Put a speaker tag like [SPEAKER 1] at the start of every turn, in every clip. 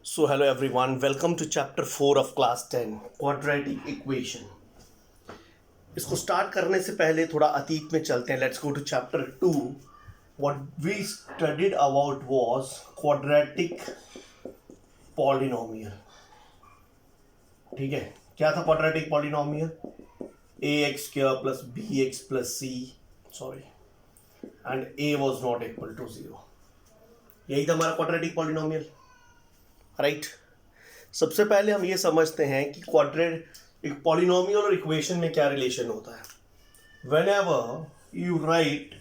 [SPEAKER 1] So hello everyone, welcome to chapter 4 of class 10, quadratic equation. इसको start करने से पहले थोड़ा अतीत में चलते हैं. Let's go to chapter 2. What we studied about was quadratic polynomial. ठीक है, क्या था quadratic polynomial? ax² plus bx plus c, sorry, and a was not equal to 0. यही था हमारा क्वाड्रेटिक पॉलिनोमियल, राइट. सबसे पहले हम ये समझते हैं कि क्वाड्रेटिक पॉलिनोमियल और इक्वेशन में क्या रिलेशन होता है. व्हेनेवर यू राइट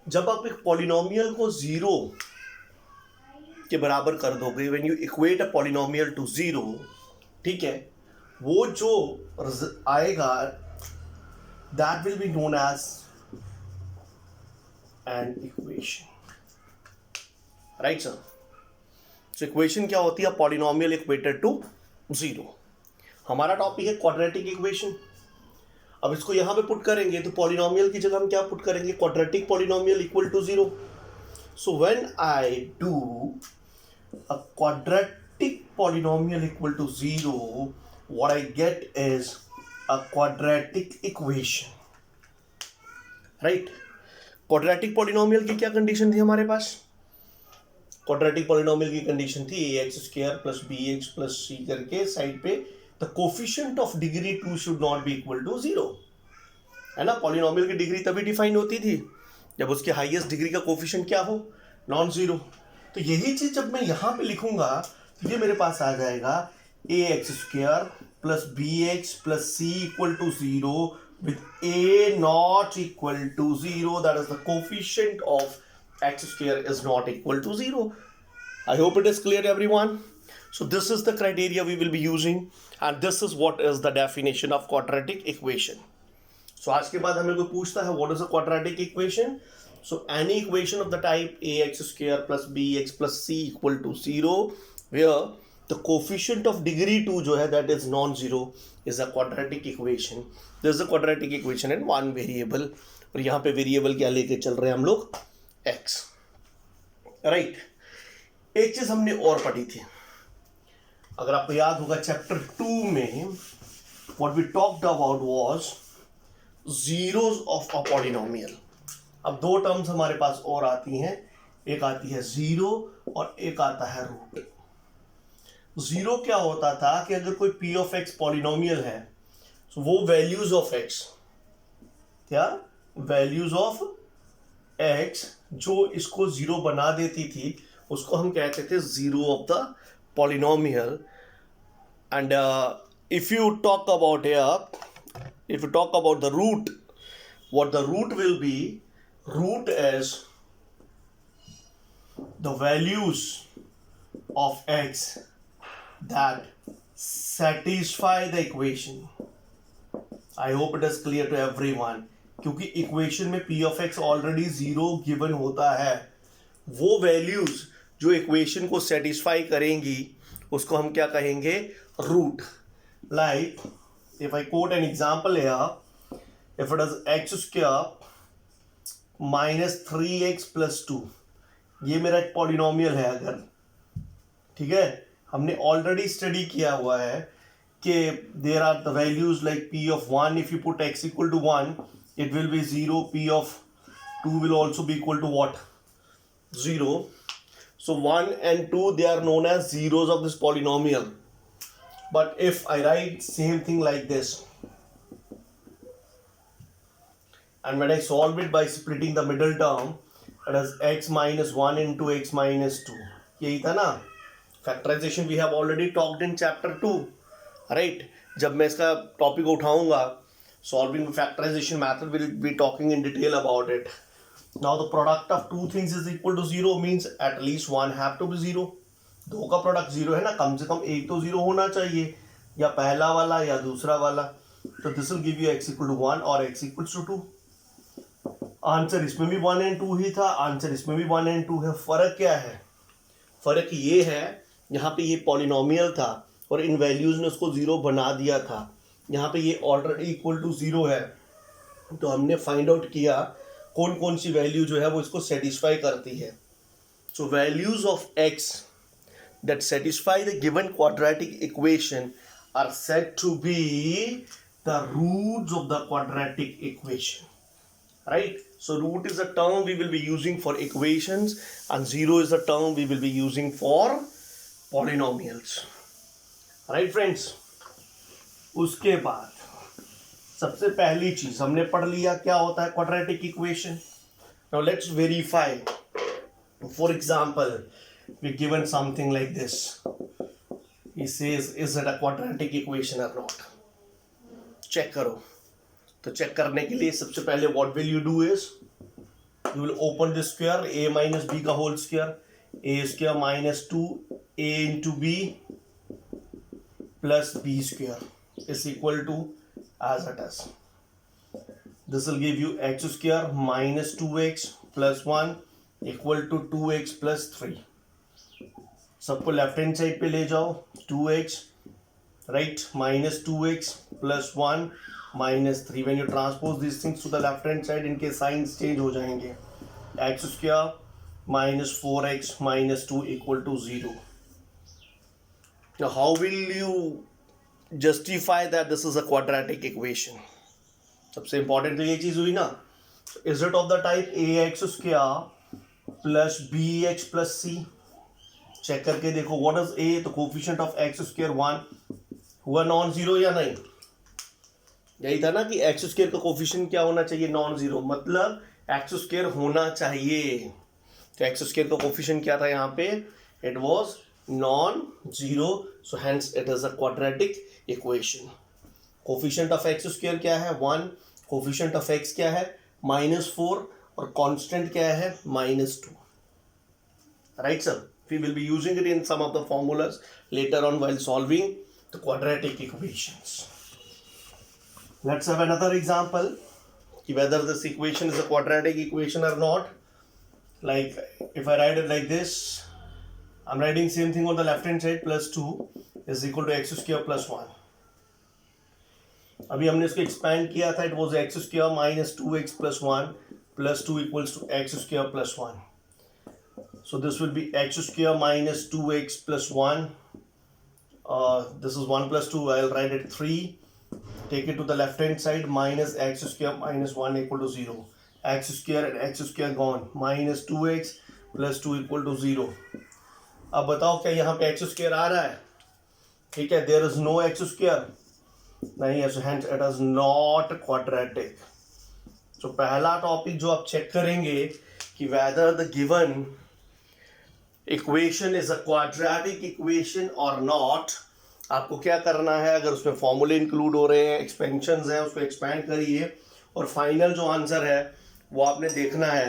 [SPEAKER 1] जब आप एक पॉलिनोमियल को जीरो के बराबर कर दोगे, when you equate a polynomial to zero, ठीक है, वो जो आएगा that will be known as an equation, right sir. So equation क्या होती है? Polynomial equated to zero. हमारा टॉपिक है क्वाड्रेटिक इक्वेशन. अब इसको यहां पे पुट करेंगे तो पॉलिनोमियल की जगह हम क्या पुट करेंगे? Quadratic polynomial equal to zero. So when I do a quadratic polynomial equal to zero, what I get is a quadratic equation, right. Quadratic polynomial की क्या कंडीशन थी हमारे पास? क्वाड्रेटिक पॉलिनोमियल की कंडीशन थी ax² plus bx plus c करके side पे the coefficient of degree 2 should not be equal to 0, है ना. पॉलिनोमियल की डिग्री तभी डिफाइन होती थी जब उसके हाईएस्ट डिग्री का कोफिशिएंट क्या हो? Non zero. तो यही चीज जब मैं यहां पे लिखूंगा तो ये मेरे पास आ जाएगा ax² plus bx plus c equal to 0 with a not equal to 0, that is the coefficient of x square is not equal to 0. I hope it is clear everyone. So this is the criteria we will be using and this is what is the definition of quadratic equation. So आज के बाद हमें कोई पूछता है what is a quadratic equation? So any equation of the type ax² plus bx plus c equal to 0 where the coefficient of degree 2 जो है that is non-zero is a quadratic equation. This is a quadratic equation in one variable. और यहाँ पे variable क्या लेके चल रहे हैं हम लोग? x, right. एक चीज हमने और पढ़ी थी, अगर आपको याद होगा चैप्टर 2 में what we talked about was zeros of a polynomial. अब दो टर्म्स हमारे पास और आती हैं, एक आती है जीरो और एक आता है रूट. जीरो क्या होता था कि अगर कोई p ऑफ x पॉलिनोमियल है तो वो वैल्यूज ऑफ x, क्या वैल्यूज ऑफ x जो इसको जीरो बना देती थी उसको हम कहते थे zero of the polynomial. And if you talk about if you talk about the root, what the root will be, root is the values of x that satisfy the equation. I hope it is clear to everyone. क्योंकि equation में p of x already zero given होता है, वो values जो equation को satisfy करेंगी उसको हम क्या कहेंगे? Root. Like if I quote an example here, if it is x² minus 3x plus 2, ये मेरा एक पॉलिनोमियल है अगर, ठीक है, हमने ऑलरेडी स्टडी किया हुआ है कि there are the values like p of 1, if you put x equal to 1 it will be 0, p of 2 will also be equal to what? 0. So 1 and 2 they are known as zeros of this polynomial. But if I write same thing like this and when I solve it by splitting the middle term, it is x minus 1 into x minus 2. यही था ना. Factorization we have already talked in chapter 2, right? जब मैं इसका topic उठाऊंगा solving factorization method will be talking in detail about it. Now the product of two things is equal to 0 means at least one have to be 0. दो का product zero है ना, कम से कम एक तो जीरो होना चाहिए, या पहला वाला या दूसरा वाला. तो this will give you x equal to 1 और x इक्वल टू 2. आंसर इसमें भी 1 and 2 ही था, आंसर इसमें भी 1 and 2 है. फर्क क्या है? फर्क ये है यहाँ पे ये पॉलिनोमियल था और इन वैल्यूज ने उसको जीरो बना दिया था. यहाँ पे ये ऑलरेडी इक्वल टू जीरो है तो हमने फाइंड आउट किया कौन कौन सी वैल्यू जो है वो इसको सेटिस्फाई करती है. So values of x that satisfy the given quadratic equation are said to be the roots of the quadratic equation. Right? So root is a term we will be using for equations and 0 is the term we will be using for polynomials. Right friends? उसके बाद सबसे पहली चीज हमने पढ़ लिया क्या होता है quadratic equation. Now let's verify. For example, we're given something like this. He says, is it a quadratic equation or not? Check करो. तो चेक करने के लिए सबसे पहले what will you do is you will open the square a minus b का whole square, a square minus 2a into b plus b square is equal to as it is. This will give you x square minus 2x plus 1 equal to 2x plus 3. सबको left hand side पे ले जाओ. 2x right minus 2x plus 1 minus 3. When you transpose this things to the left hand side इनके signs change हो जाएंगे. x square minus 4x minus 2 equal to 0. Now how will you justify that this is a quadratic equation? सबसे important तो ये चीज हुई ना. Is it of the type ax square plus bx plus c? Check करके देखो. What is a? तो coefficient of x square 1 हुआ नॉन जीरो या नहीं. यही था ना कि एक्स स्क्वायर का कोफिशिएंट क्या होना चाहिए, नॉन जीरो. मतलब एक्स स्क्वायर होना चाहिए. तो एक्स स्क्वायर का कोफिशिएंट क्या था यहाँ पे, it was non zero. So hence it is a quadratic equation. Coefficient of x square क्या है, 1. कोफिशिएंट ऑफ एक्स क्या है, -4. और कांस्टेंट क्या है, -2. Right sir. We will be using it in some of the formulas later on while solving the quadratic equations. Let's have another example whether this equation is a quadratic equation or not. Like if I write it like this, I'm writing same thing on the left hand side. Plus 2 is equal to x square plus 1. अभी हमने इसको expand किया था. It was x square minus 2x plus 1 plus 2 equals to x square plus 1. So this will be x square minus 2x plus 1. This is 1 plus 2. I'll write it 3. Take it to the left hand side. Minus x square minus 1 equal to 0. X square and x square gone. Minus 2x plus 2 equal to 0. अब बताओ क्या यहाँ पे x square आ रहा है. ठीक है. There is no x square. नहीं है. So hence it is not quadratic. So पहला टॉपिक जो आप चेक करेंगे कि whether the given equation is a quadratic equation और नॉट. आपको क्या करना है, अगर उसमें फॉर्मूले इंक्लूड हो रहे हैं, एक्सपेंशंस हैं, उसको एक्सपैंड करिए और फाइनल जो आंसर है वो आपने देखना है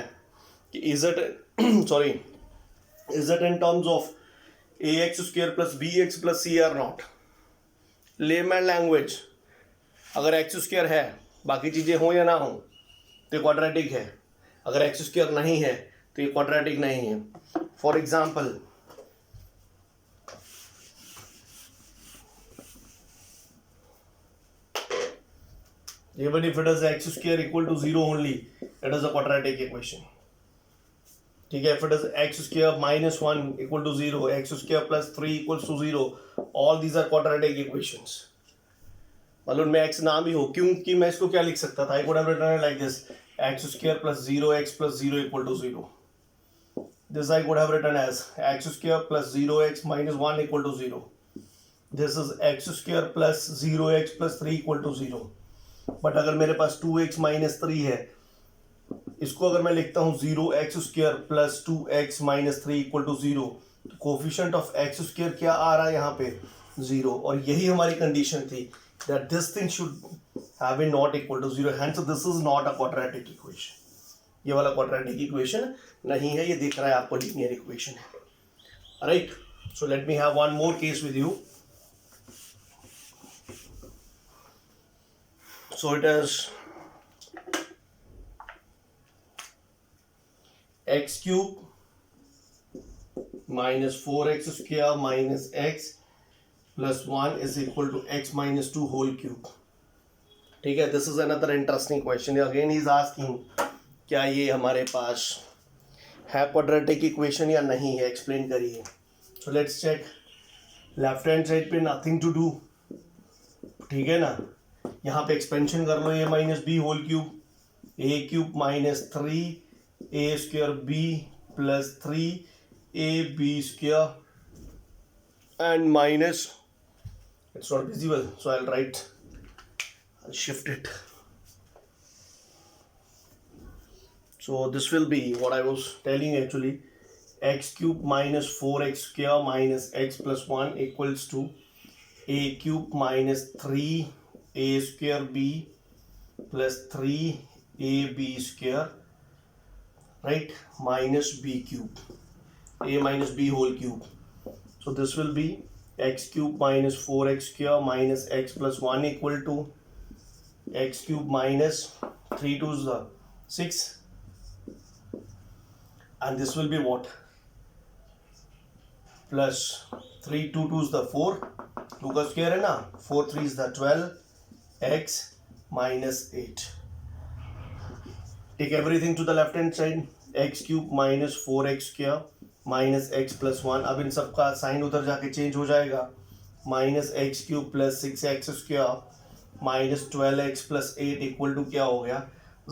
[SPEAKER 1] कि is it in terms of a x square plus b x plus c or not. Layman language, अगर एक्स स्क्वायर है बाकी चीज़ें हो या ना हो तो क्वाड्रेटिक है. अगर एक्स स्क्वायर नहीं है तो ये क्वाड्रेटिक नहीं है. For example even if it is x square equal to 0 only, it is a quadratic equation. ठीक है. if it is x square minus 1 equal to 0, x square plus 3 equals to 0, all these are quadratic equations. मालूम में x ना भी हो, क्योंकि मैं इसको क्या लिख सकता था, I could have written it like this, x square plus 0x plus 0 equal to 0. This I could have written as x square plus 0x minus 1 equal to 0. This is x square plus 0x plus 3 equal to 0. But अगर मेरे पास 2x minus 3 है, इसको अगर मैं लिखता हूँ 0x square plus 2x minus 3 equal to 0, तो coefficient of x square क्या आ रहा है यहाँ पे, 0. और यही हमारी कंडीशन थी that this thing should have been not equal to 0. Hence this is not a quadratic equation. ये वाला क्वाड्रेटिक इक्वेशन नहीं है. ये दिख रहा है आपको लीनियर इक्वेशन है. Right. So let me have one more case with you. So it is x cube minus 4x square minus x plus 1 is equal to x minus 2 whole cube. ठीक है. This is another interesting question. Again he is asking क्या ये हमारे पास है quadratic equation या नहीं है, explain करिए। So let's check. Left hand side पे नथिंग टू डू, ठीक है ना। यहाँ पे एक्सपेंशन कर लो, a minus b whole cube, a cube minus 3 a square b plus 3ab square and minus, it's not visible so I'll shift it. So this will be what I was telling actually, x cube minus 4x square minus x plus 1 equals to a cube minus 3a square b plus 3ab square, right, minus b cube, a minus b whole cube. So this will be x cube minus 4x square minus x plus 1 equal to x cube minus 3 to the 6, and this will be what, plus 3 2 to the 4, 2 का square है ना, 4 3 is the 12, x minus 8. Take everything to the left hand side, x cube minus 4x square minus x plus 1, अब इन सब का sign उधर जाके change हो जाएगा, minus x cube plus 6x square minus 12x plus 8 equal to क्या हो गया,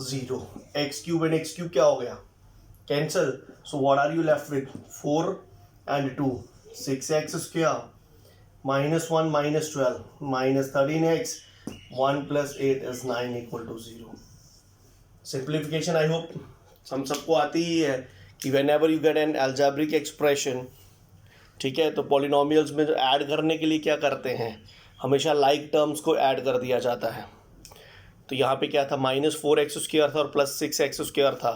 [SPEAKER 1] 0. X cube and x cube क्या हो गया, cancel. So what are you left with, 4 and 2, 6x square minus 1 minus 12 minus 13x 1 plus 8 is 9 equal to 0. Simplification I hope हम सबको आती ही है कि whenever you get an algebraic expression, ठीक है, तो पॉलिनोमियल्स में जो ऐड करने के लिए क्या करते हैं, हमेशा लाइक टर्म्स को ऐड कर दिया जाता है. तो यहाँ पे क्या था, माइनस 4x स्क्वायर था और प्लस 6x स्क्वायर था,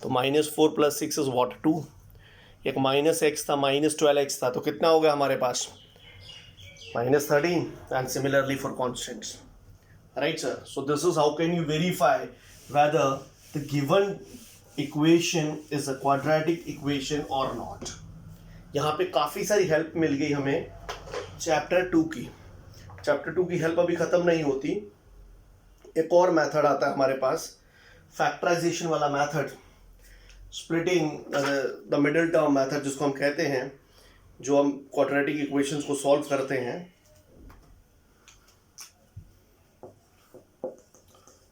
[SPEAKER 1] तो माइनस 4 प्लस 6 इज वॉट, 2. एक माइनस x था, माइनस 12x था, तो कितना हो गया हमारे पास, minus 13. And similarly for constants, right sir. So this is how can you verify whether the given equation is a quadratic equation और नॉट. यहाँ पे काफ़ी सारी हेल्प मिल गई हमें चैप्टर 2 की. चैप्टर 2 की हेल्प अभी ख़त्म नहीं होती. एक और मेथड आता है हमारे पास, फैक्टराइजेशन वाला method, splitting the middle term method जिसको हम कहते हैं, जो हम क्वाड्रेटिक इक्वेशंस को सॉल्व करते हैं.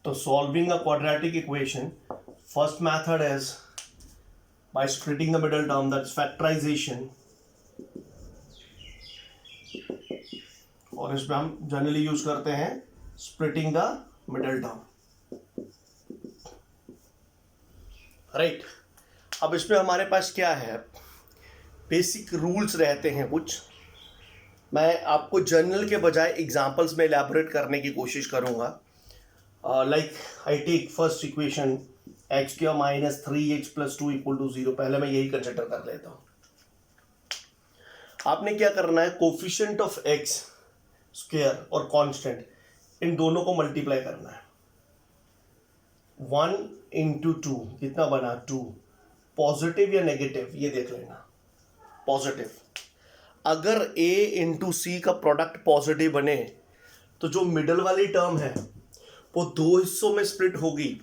[SPEAKER 1] तो solving a quadratic equation, first method is by splitting the middle term, that's factorization. और इसमें हम जनरली यूज करते हैं splitting the middle term, right. अब इसमें हमारे पास क्या है, बेसिक रूल्स रहते हैं कुछ. मैं आपको जनरल के बजाय एग्जांपल्स में एलैबोरेट करने की कोशिश करूंगा. Like I take first equation x square minus 3x plus 2 equal to 0. पहले मैं यही कंसिडर कर लेता हूँ. आपने क्या करना है, कोफिशिएंट ऑफ एक्स स्क्वायर और कांस्टेंट, इन दोनों को मल्टीप्लाई करना है. 1 इंटू 2 कितना बना, 2. पॉजिटिव या नेगेटिव ये देख लेना, पॉजिटिव. अगर a इंटू सी का प्रोडक्ट पॉजिटिव बने तो जो मिडल वाली टर्म है वो दो हिस्सों में स्प्लिट होगी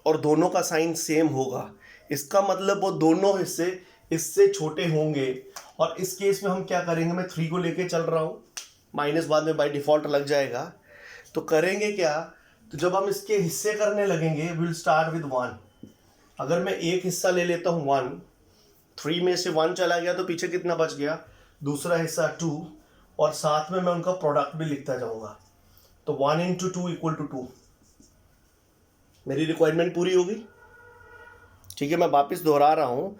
[SPEAKER 1] और दोनों का साइन सेम होगा. इसका मतलब वो दोनों हिस्से इससे छोटे होंगे. और इस केस में हम क्या करेंगे, मैं 3 को लेके चल रहा हूँ, माइनस बाद में बाय डिफ़ॉल्ट लग जाएगा. तो करेंगे क्या, तो जब हम इसके हिस्से करने लगेंगे, विल स्टार्ट विद 1. अगर मैं एक हिस्सा ले लेता हूँ 1, 3 में से 1 चला गया तो पीछे कितना बच गया, दूसरा हिस्सा 2, और साथ में मैं उनका प्रोडक्ट भी लिखता जाऊँगा. तो 1 इंटू 2 इक्वल टू 2. मेरी रिक्वायरमेंट पूरी होगी, ठीक है. मैं वापस दोहरा रहा हूं,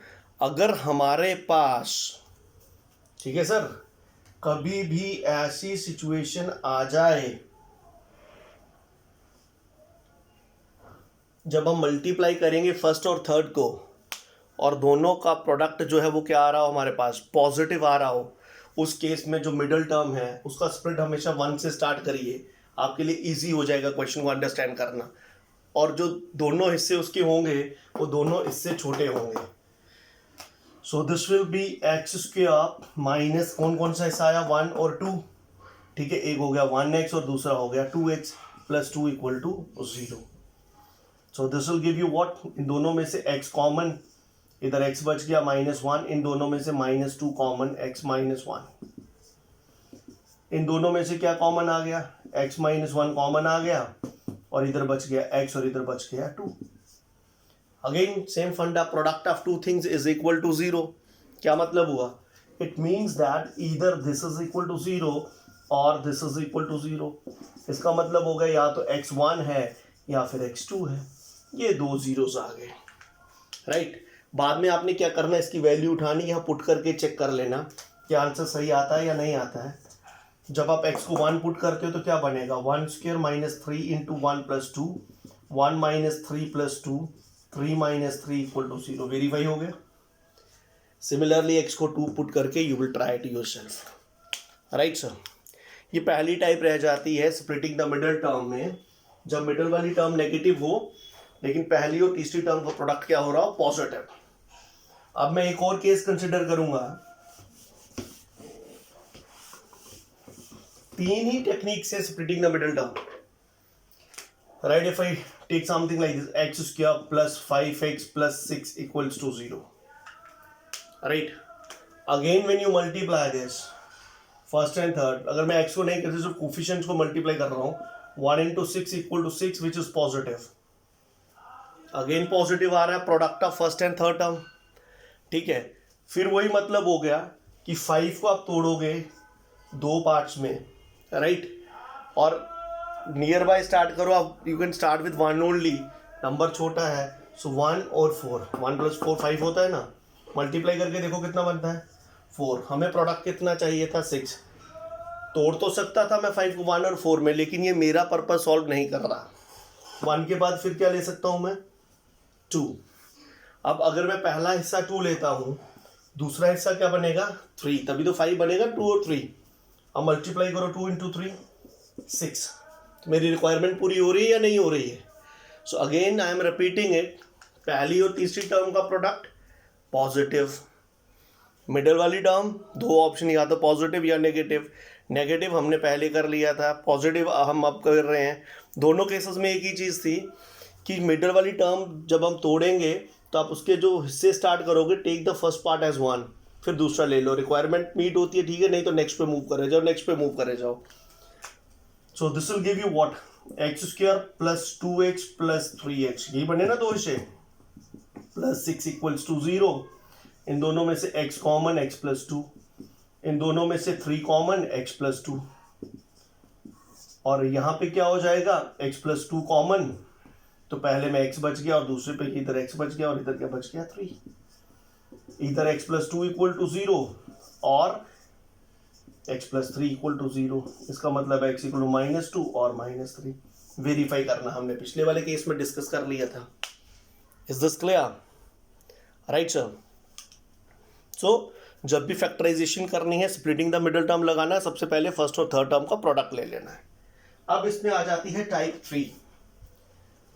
[SPEAKER 1] अगर हमारे पास, ठीक है सर, कभी भी ऐसी सिचुएशन आ जाए जब हम मल्टीप्लाई करेंगे फर्स्ट और थर्ड को और दोनों का प्रोडक्ट जो है वो क्या आ रहा हो हमारे पास, पॉजिटिव आ रहा हो, उस केस में जो मिडिल टर्म है उसका स्प्लिट हमेशा 1 से स्टार्ट करिए. आपके लिए इजी हो जाएगा क्वेश्चन को अंडरस्टैंड करना. और जो दोनों हिस्से उसके होंगे वो दोनों इससे छोटे होंगे. सो this will be x square minus, कौन कौन सा हिस्सा आया, 1 और 2, ठीक है. एक हो गया 1x और दूसरा हो गया 2x plus 2 equal to 0. So this will give you what, इन दोनों में से x कॉमन, इधर x बच गया -1, इन दोनों में से -2 कॉमन, x -1, इन दोनों में से क्या कॉमन आ गया, x -1 कॉमन आ गया, और इधर बच गया x और इधर बच गया 2. Again same funda, product of two things is equal to 0. क्या मतलब हुआ, it means that either this is equal to 0 और दिस इज इक्वल टू 0. इसका मतलब हो गया या तो x1 है या फिर x2 है. ये दो जीरोस आ गए, राइट. बाद में आपने क्या करना, इसकी वैल्यू उठानी, यहाँ पुट करके चेक कर लेना कि आंसर सही आता है या नहीं आता है. जब आप x को 1 पुट करते हो तो क्या बनेगा, 1 स्क्वायर -3 इंटू 1 + 2, 1 - 3 + 2, 3 - 3 = 0. वेरीफाई हो गया. सिमिलरली x को 2 पुट करके you will try it yourself, right sir. ये पहली टाइप रह जाती है स्प्लिटिंग द मिडल टर्म में, जब मिडल वाली टर्म नेगेटिव हो लेकिन पहली और तीसरी टर्म का प्रोडक्ट क्या हो रहा हो, पॉजिटिव. अब मैं एक और केस कंसिडर करूंगा. 3 ही टेक्निक से splitting the middle term, right. If I take something like this, x² + 5x + 6 = 0, right. Again when you multiply this first and third, अगर मैं x को नहीं करते सिर्फ कोफिशिएंट्स को मल्टीप्लाई कर रहा हूँ, 1 × 6 = 6 which is positive. Again positive आ रहा है, product of first and third term, ठीक है. फिर वही मतलब हो गया कि 5 को आप तोड़ोगे 2 पार्ट्स में, राइट. और नियर बाय स्टार्ट करो आप, you can start with 1 only, number छोटा है. सो 1 और 4, 1 + 4 5 होता है ना, मल्टीप्लाई करके देखो कितना बनता है 4. हमें प्रोडक्ट कितना चाहिए था 6. तोड़ तो सकता था मैं 5 को 1 और 4 में, लेकिन ये मेरा पर्पस सॉल्व नहीं कर रहा. 1 के बाद फिर क्या ले सकता हूँ मैं, 2. अब अगर मैं पहला हिस्सा 2 लेता हूँ, दूसरा हिस्सा क्या बनेगा 3, तभी तो 5 बनेगा, 2 और 3. अब मल्टीप्लाई करो 2 × 3 6. तो मेरी रिक्वायरमेंट पूरी हो रही है या नहीं हो रही है. So again I am repeating it, पहली और तीसरी टर्म का प्रोडक्ट पॉजिटिव, मिडल वाली टर्म 2 ऑप्शन, या तो पॉजिटिव या नेगेटिव. नेगेटिव हमने पहले कर लिया था, पॉजिटिव हम अब कर रहे हैं. दोनों केसेस में एक ही चीज़ थी कि मिडल वाली टर्म जब हम तोड़ेंगे तो आप उसके जो हिस्से स्टार्ट करोगे, take the first part as 1, फिर दूसरा ले लो. रिक्वायरमेंट मीट होती है, ठीक है, नहीं तो नेक्स्ट पे मूव करे जाओ, नेक्स्ट पे मूव करे जाओ. सो this will give you what, x² + 2x + 3x, यही बने ना दो हिस्से, +6 = 0. इन दोनों में से x कॉमन, x + 2, इन दोनों में से 3 कॉमन, x + 2, और यहाँ पे क्या हो जाएगा, x + 2 कॉमन, तो पहले में x बच गया और दूसरे पे इधर x बच गया और इधर क्या बच गया 3. इधर x + 2 = 0 और x + 3 = 0. इसका मतलब x = -2 और -3. वेरीफाई करना हमने पिछले वाले केस में डिस्कस कर लिया था. Is this clear, right sir. So जब भी फैक्टराइजेशन करनी है, स्प्लिटिंग द मिडल टर्म लगाना है, सबसे पहले फर्स्ट और थर्ड टर्म का प्रोडक्ट ले लेना है. अब इसमें आ जाती है टाइप 3.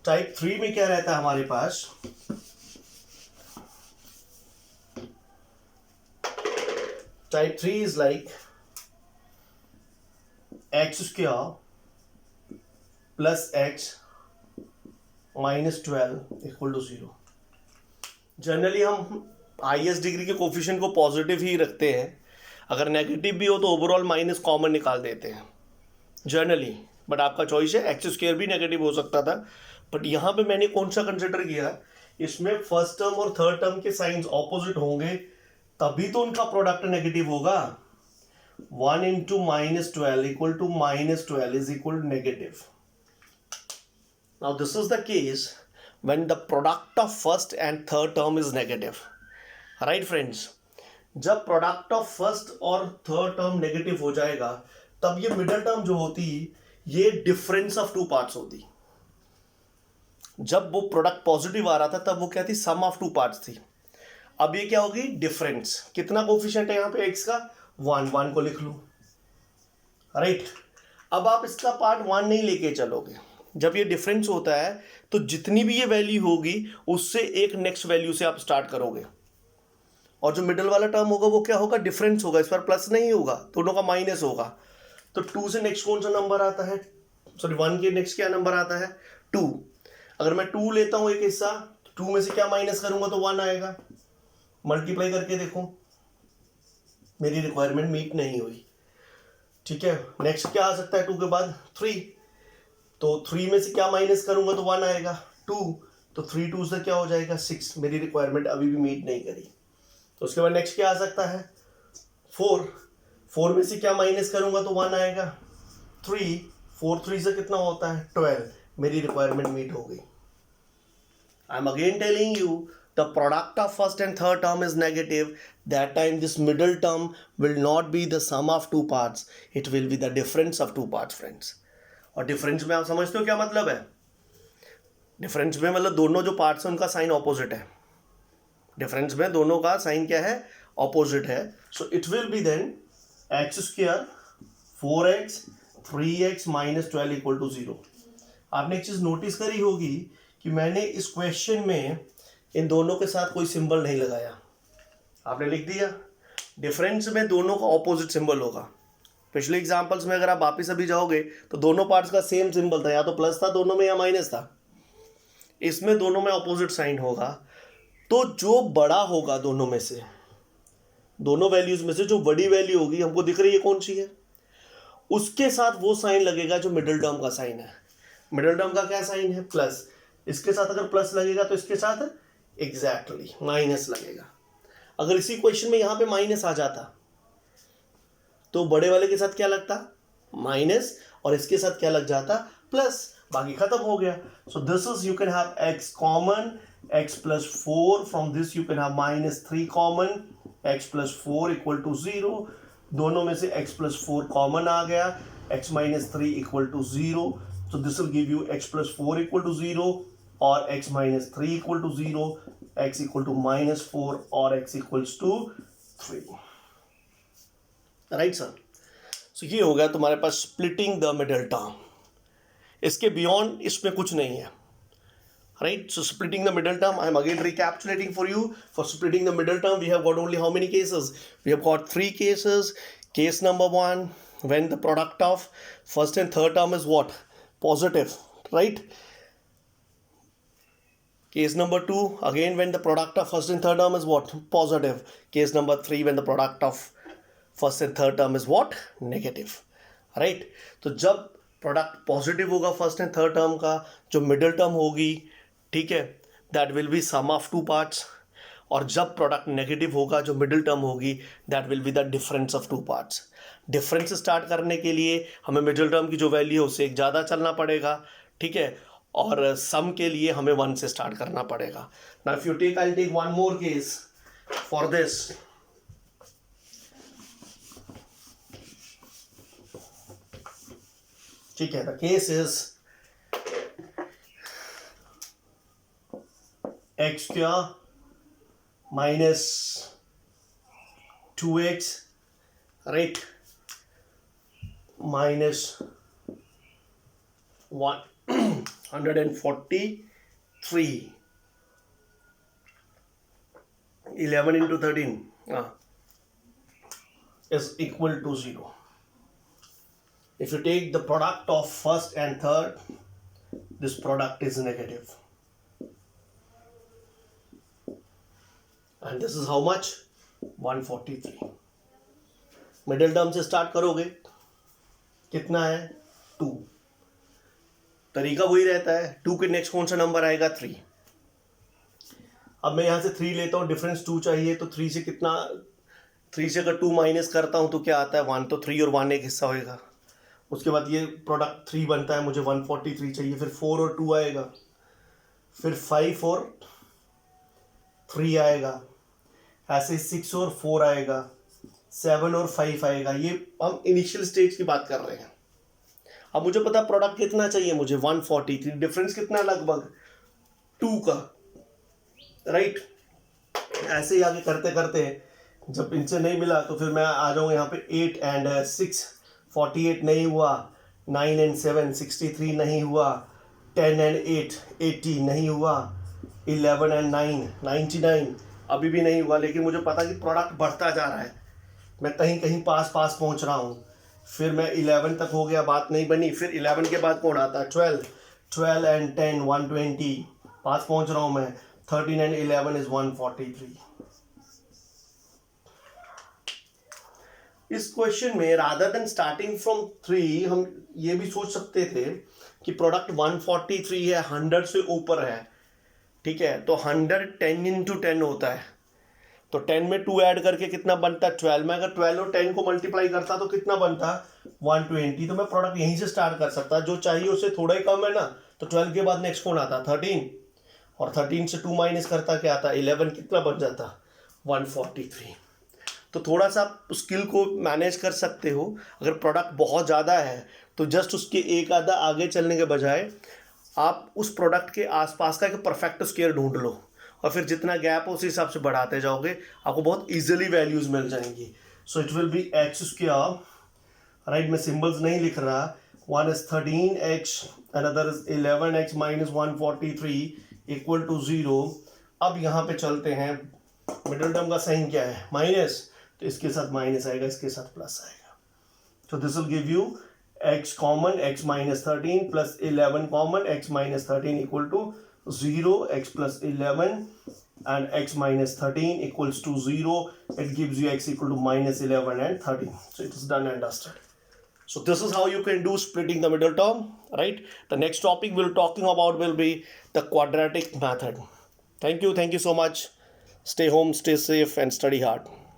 [SPEAKER 1] टाइप 3 में क्या रहता है हमारे पास, type 3 is like x² + x - 12 = 0. Generally हम हाईएस्ट डिग्री के कोफिशिएंट को पॉजिटिव ही रखते हैं, अगर नेगेटिव भी हो तो ओवरऑल माइनस कॉमन निकाल देते हैं जनरली, बट आपका चॉइस है. x² भी नेगेटिव हो सकता था, बट यहाँ पे मैंने कौन सा कंसिडर किया, इसमें फर्स्ट टर्म और थर्ड टर्म के साइंस ऑपोजिट होंगे तभी तो उनका प्रोडक्ट नेगेटिव होगा. 1 × -12 = -12 is equal to negative. Now this is the case when the product of first and third term is negative, right friends. जब प्रोडक्ट ऑफ फर्स्ट और third term negative हो जाएगा तब ये मिडल टर्म जो होती ये डिफरेंस ऑफ 2 पार्ट्स होती. जब वो प्रोडक्ट पॉजिटिव आ रहा था तब वो क्या थी, सम ऑफ 2 पार्ट्स थी. अब ये क्या होगी, डिफरेंस. कितना कोफिशिएंट है यहाँ पे x का, 1 को लिख लूं, राइट. अब आप इसका पार्ट 1 नहीं लेके चलोगे. जब ये डिफरेंस होता है तो जितनी भी ये वैल्यू होगी उससे एक नेक्स्ट वैल्यू से आप स्टार्ट करोगे, और जो मिडल वाला टर्म होगा वो क्या होगा, डिफरेंस होगा. इस पर प्लस नहीं होगा, दोनों का माइनस होगा. तो 2 से नेक्स्ट कौन सा नंबर आता है, सॉरी 1 के नेक्स्ट क्या नंबर आता है 2. अगर मैं 2 लेता हूँ एक हिस्सा, 2 में से क्या माइनस करूंगा तो 1 आएगा। मल्टीप्लाई करके देखो, मेरी रिक्वायरमेंट मीट नहीं हुई। ठीक है, नेक्स्ट क्या आ सकता है 2 के बाद? 3, तो 3 में से क्या माइनस करूंगा तो 1 आएगा। 2, तो 3 2 से क्या हो जाएगा? 6। मेरी रिक्वायरमेंट अभी भी मीट नहीं करी। तो उसके बाद नेक्स्ट क्या आ सकता है? 4 में से क्या माइनस करूंगा तो 1 आएगा। 3, 4 3 से कितना होता है? 12। मेरी रिक्वायरमेंट मीट हो गई। आई am again telling you, the product of first and third term is negative. That time this middle term will not be the sum of two parts, it will be the difference of two parts, friends. और difference में आप समझते हो क्या मतलब है? Difference में मतलब दोनों जो पार्ट्स हैं उनका साइन ऑपोजिट है। डिफरेंस में दोनों का साइन क्या है? ऑपोजिट है। So it will be then x square 4x 3x minus 12 equal to 0। आपने एक चीज नोटिस करी होगी कि मैंने इस क्वेश्चन में इन दोनों के साथ कोई सिंबल नहीं लगाया। आपने लिख दिया डिफरेंस में दोनों का ऑपोजिट सिंबल होगा। पिछले एग्जांपल्स में अगर आप वापस अभी जाओगे तो दोनों पार्ट्स का सेम सिंबल था, या तो प्लस था दोनों में या माइनस था। इसमें दोनों में ऑपोजिट साइन होगा। तो जो बड़ा होगा दोनों में से, दोनों वैल्यूज में से जो बड़ी वैल्यू होगी, हमको दिख रही है कौन सी है, उसके साथ वो साइन लगेगा जो मिडिल टर्म का साइन है। मिडिल टर्म का क्या साइन है? प्लस। इसके साथ अगर प्लस लगेगा तो इसके साथ एग्जैक्टली माइनस लगेगा। अगर इसी क्वेश्चन में यहां पे माइनस आ जाता तो बड़े वाले के साथ क्या लगता? माइनस, और इसके साथ क्या लग जाता? प्लस। बाकी खत्म हो गया। So this is, you can have x common, x plus 4, from this you can have minus 3 common, x plus 4 equal to 0। दोनों में से x प्लस 4 कॉमन आ गया, x minus 3 equal to 0। So this will give you x plus 4 equal to 0 और x minus 3 equal to 0, x equal to minus 4 और x equals to 3। Right sir? So ये हो गया तुम्हारे पास स्प्लिटिंग द मिडिल टर्म। इसके beyond इसमें कुछ नहीं है। Right? So splitting the middle term, I am again recapitulating for you. For splitting the middle term, we have got only how many cases? We have got 3 cases. Case number 1, when the product of first and third term is what? Positive. Right? Case number 2, again when the product of first and third term is what? Positive. Case number 3, when the product of first and third term is what? Negative. Right? तो जब product positive होगा first and third term का, जो middle term होगी, ठीक है, that will be sum of two parts. और जब प्रोडक्ट नेगेटिव होगा, जो मिडिल टर्म होगी, that will be the difference of two parts. Difference start करने के लिए हमें मिडिल टर्म की जो वैल्यू है उससे एक ज़्यादा चलना पड़ेगा, ठीक है, और सम के लिए हमें 1 से स्टार्ट करना पड़ेगा। Now if you take, I will take one more case for this. ठीक है, the case is x square minus 2x, right, minus 143, 11 into 13 is equal to 0. If you take the product of first and third, this product is negative. And this is how much? 143. Middle term से start करोगे, कितना है? 2. तरीका वही रहता है, 2 के next कौन सा नंबर आएगा? 3. अब मैं यहां से 3 लेता हूं, डिफरेंस 2 चाहिए, तो 3 से कितना, 3 से अगर 2 माइनस करता हूं तो क्या आता है? 1. तो 3 और 1 एक हिस्सा होएगा। उसके बाद ये प्रोडक्ट 3 बनता है, मुझे 143 चाहिए, फिर 4 और 2 आएगा, फिर 5 और 3 आएगा, ऐसे 6 और 4 आएगा, 7 और 5 आएगा। ये हम इनिशियल स्टेज की बात कर रहे हैं। अब मुझे पता प्रोडक्ट कितना चाहिए, मुझे 143, डिफरेंस कितना? लगभग 2 का, राइट। ऐसे ही आगे करते करते जब इनसे नहीं मिला तो फिर मैं आ जाऊँगा यहाँ पे 8 and 6, 48 नहीं हुआ, 9 and 7, 63 नहीं हुआ, 10 and 8, 80 नहीं हुआ, 11 and 9, 99 अभी भी नहीं हुआ। लेकिन मुझे पता कि प्रोडक्ट बढ़ता जा रहा है, मैं कहीं कहीं पास पहुंच रहा हूँ। फिर मैं 11 तक हो गया, बात नहीं बनी। फिर 11 के बाद कौन आता है? 12, 12 and 10 120, पास पहुंच रहा हूं मैं. 13 and 11 is 143. इस क्वेश्चन में रादर देन स्टार्टिंग फ्रॉम 3 हम ये भी सोच सकते थे कि प्रोडक्ट 143 है, 100 से ऊपर है. ठीक है, तो 100 10 into 10 होता है, तो 10 में 2 ऐड करके कितना बनता है 12 में. अगर 12 और 10 को मल्टीप्लाई करता तो कितना बनता 120. तो मैं प्रोडक्ट यहीं से स्टार्ट कर सकता. जो चाहिए उससे थोड़ा ही कम है ना, तो 12 के बाद नेक्स्ट कौन आता 13, और 13 से 2 माइनस करता क्या आता 11, कितना बन जाता 143. तो थोड़ा सा स्किल को मैनेज कर सकते हो. अगर प्रोडक्ट बहुत ज़्यादा है तो जस्ट उसके एक आधा आगे चलने के बजाय आप उस प्रोडक्ट के आसपास का एक परफेक्ट स्क्वायर ढूंढ लो, और फिर जितना गैप हो उस हिसाब से बढ़ाते जाओगे, आपको बहुत इजीली वैल्यूज मिल जाएंगी. So it will be x square, right. मैं सिंबल्स नहीं लिख रहा. One is 13x, another is 11x minus 143 equal to 0. अब यहाँ पे चलते हैं, मिडिल टर्म का साइन क्या है माइनस, तो इसके साथ माइनस आएगा, इसके साथ प्लस आएगा. So this will give you x common x minus 13 plus 11 common x minus 13 equal to 0, x plus 11 and x minus 13 equals to 0. It gives you x equal to minus 11 and 13. So it is done and dusted. So this is how you can do splitting the middle term, right? The next topic we'll talking about will be the quadratic method. Thank you so much. Stay home, stay safe and study hard.